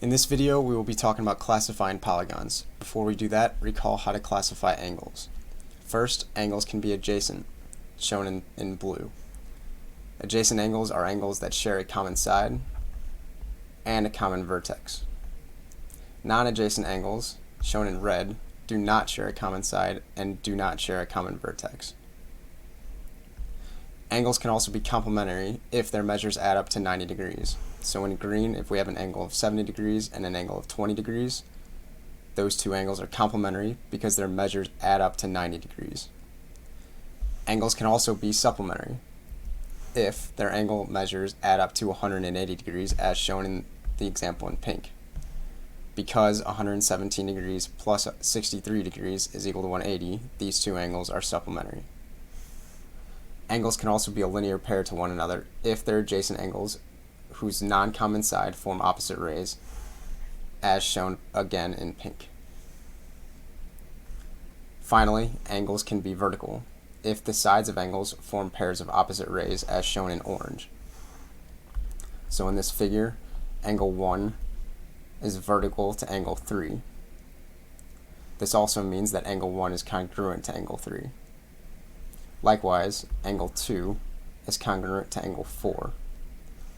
In this video, we will be talking about classifying polygons. Before we do that, recall how to classify angles. First, angles can be adjacent, shown in blue. Adjacent angles are angles that share a common side and a common vertex. Non-adjacent angles, shown in red, do not share a common side and do not share a common vertex. Angles can also be complementary if their measures add up to 90 degrees. So in green, if we have an angle of 70 degrees and an angle of 20 degrees, those two angles are complementary because their measures add up to 90 degrees. Angles can also be supplementary if their angle measures add up to 180 degrees as shown in the example in pink. Because 117 degrees plus 63 degrees is equal to 180, these two angles are supplementary. Angles can also be a linear pair to one another if they're adjacent angles whose non-common side form opposite rays, as shown again in pink. Finally, angles can be vertical if the sides of angles form pairs of opposite rays, as shown in orange. So in this figure, angle 1 is vertical to angle 3. This also means that angle 1 is congruent to angle 3. Likewise, angle 2 is congruent to angle 4.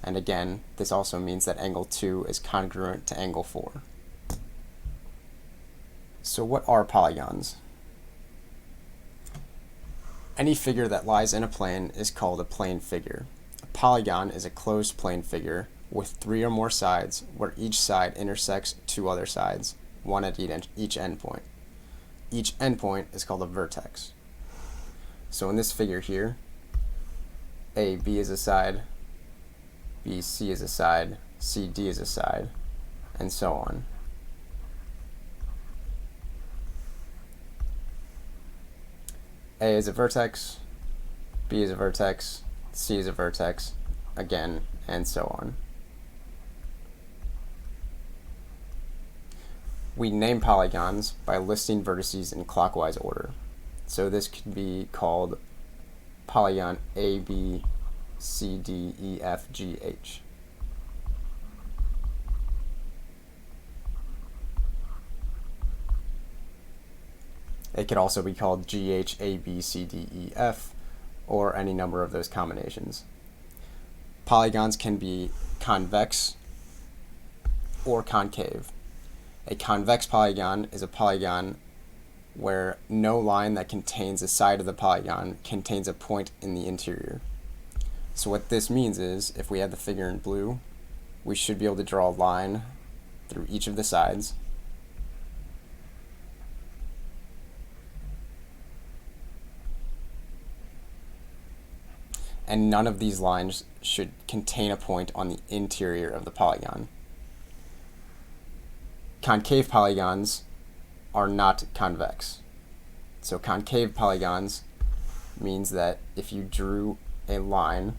And again, this also means that angle 2 is congruent to angle 4. So what are polygons? Any figure that lies in a plane is called a plane figure. A polygon is a closed plane figure with 3 or more sides where each side intersects 2 other sides, one at each endpoint. Each endpoint is called a vertex. So in this figure here, AB is a side, BC is a side, CD is a side, and so on. A is a vertex, B is a vertex, C is a vertex, again, and so on. We name polygons by listing vertices in clockwise order. So this could be called polygon A, B, C, D, E, F, G, H. It could also be called G, H, A, B, C, D, E, F, or any number of those combinations. Polygons can be convex or concave. A convex polygon is a polygon where no line that contains a side of the polygon contains a point in the interior. So what this means is, if we have the figure in blue, we should be able to draw a line through each of the sides. And none of these lines should contain a point on the interior of the polygon. Concave polygons are not convex. So concave polygons means that if you drew a line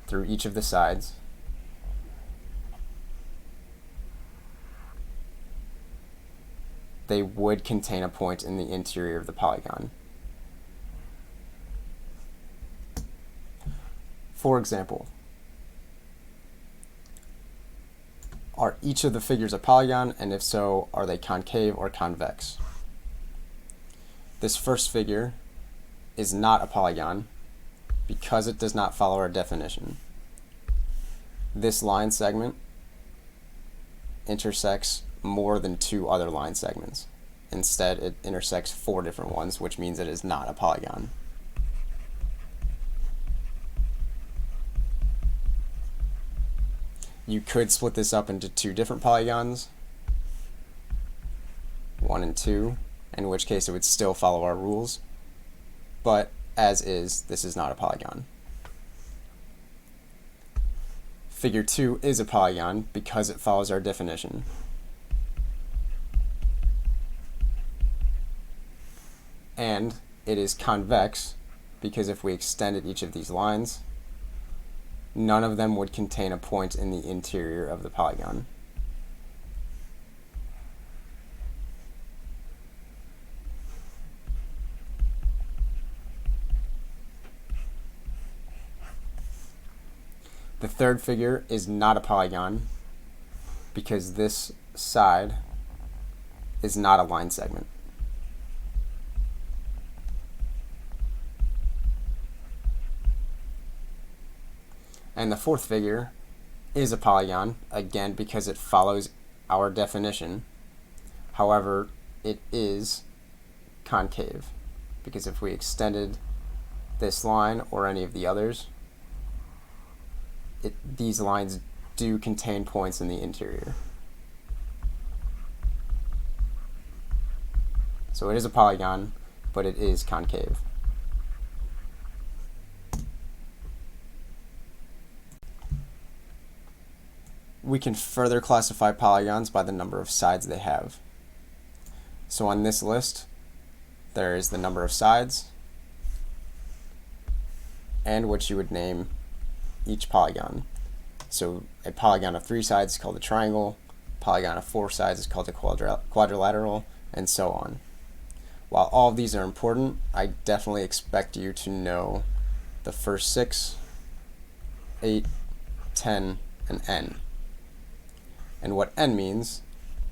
through each of the sides, they would contain a point in the interior of the polygon. For example, are each of the figures a polygon, and if so, are they concave or convex? This first figure is not a polygon because it does not follow our definition. This line segment intersects more than 2 other line segments. Instead, it intersects 4 different ones, which means it is not a polygon. You could split this up into 2 different polygons, 1 and 2, in which case it would still follow our rules, but as is, this is not a polygon. Figure 2 is a polygon because it follows our definition. And it is convex because if we extended each of these lines, none of them would contain a point in the interior of the polygon. The third figure is not a polygon because this side is not a line segment. And the fourth figure is a polygon, again because it follows our definition. However, it is concave, because if we extended this line or any of the others, these lines do contain points in the interior. So it is a polygon, but it is concave. We can further classify polygons by the number of sides they have. So on this list, there is the number of sides and what you would name each polygon. So a polygon of 3 sides is called a triangle, a polygon of 4 sides is called a quadrilateral, and so on. While all of these are important, I definitely expect you to know the first 6, 8, 10, and n. And what n means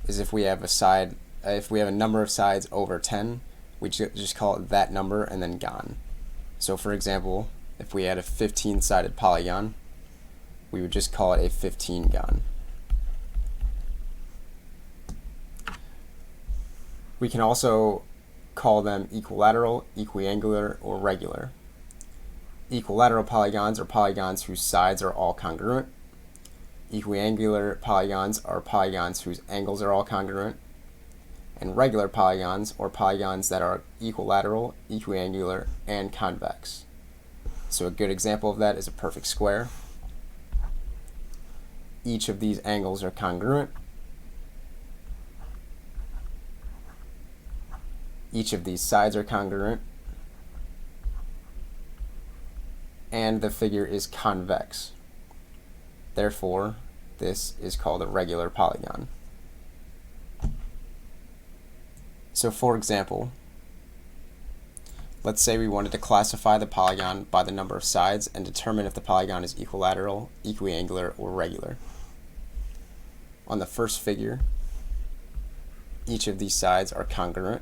is if we have a number of sides over 10, we just call it that number and then gone. So for example, if we had a 15-sided polygon, we would just call it a 15-gon. We can also call them equilateral, equiangular, or regular. Equilateral polygons are polygons whose sides are all congruent. Equiangular polygons are polygons whose angles are all congruent. And regular polygons are polygons that are equilateral, equiangular, and convex. So a good example of that is a perfect square. Each of these angles are congruent. Each of these sides are congruent. And the figure is convex. Therefore, this is called a regular polygon. So for example, let's say we wanted to classify the polygon by the number of sides and determine if the polygon is equilateral, equiangular, or regular. On the first figure, each of these sides are congruent,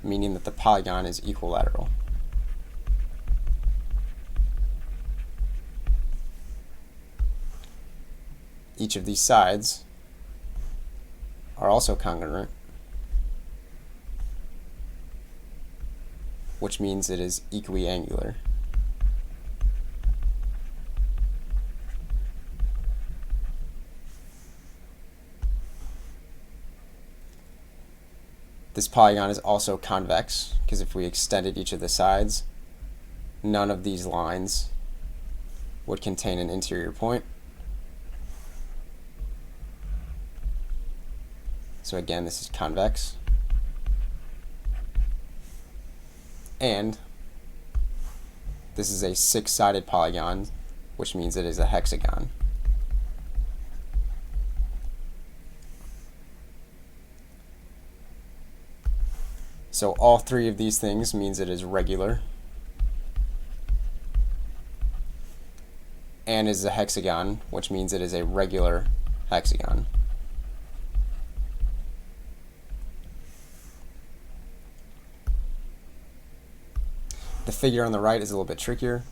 meaning that the polygon is equilateral. Each of these sides are also congruent, which means it is equiangular. This polygon is also convex, because if we extended each of the sides, none of these lines would contain an interior point. So again, this is convex. And this is a 6-sided polygon, which means it is a hexagon. So all 3 of these things means it is regular and is a hexagon, which means it is a regular hexagon. The figure on the right is a little bit trickier.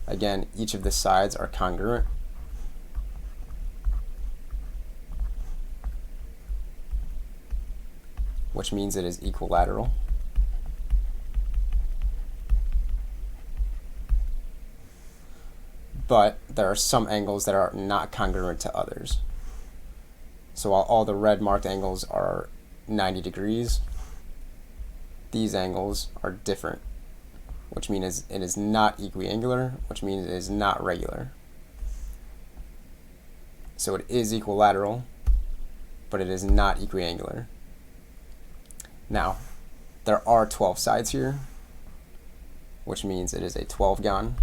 Again, each of the sides are congruent. Which means it is equilateral. But there are some angles that are not congruent to others. So while all the red marked angles are 90 degrees, these angles are different, which means it is not equiangular, which means it is not regular. So it is equilateral, but it is not equiangular. Now, there are 12 sides here, which means it is a 12-gon.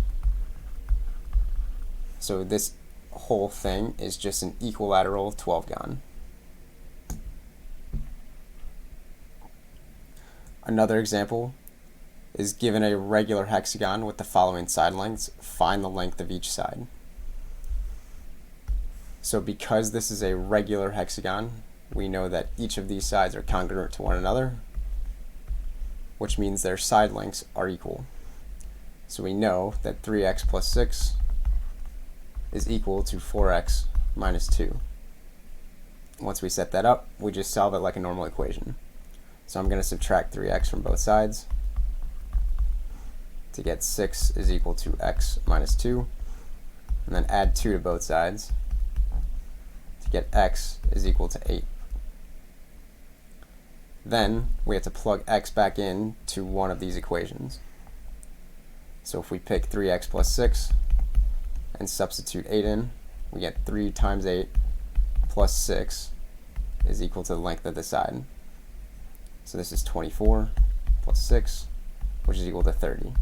So this whole thing is just an equilateral 12-gon. Another example is given a regular hexagon with the following side lengths, find the length of each side. So because this is a regular hexagon, we know that each of these sides are congruent to one another, which means their side lengths are equal. So we know that 3x plus 6 is equal to 4x minus 2. Once we set that up, we just solve it like a normal equation. So I'm going to subtract 3x from both sides to get 6 is equal to x minus 2, and then add 2 to both sides to get x is equal to 8. Then we have to plug x back in to one of these equations. So if we pick 3x plus 6 and substitute 8 in, we get 3 times 8 plus 6 is equal to the length of the side. So this is 24 plus 6, which is equal to 30.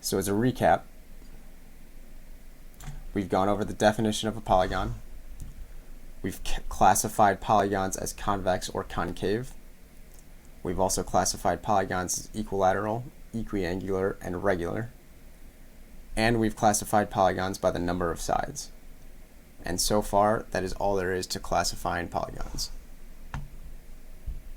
So as a recap, we've gone over the definition of a polygon. We've classified polygons as convex or concave. We've also classified polygons as equilateral, equiangular, and regular. And we've classified polygons by the number of sides. And so far, that is all there is to classifying polygons.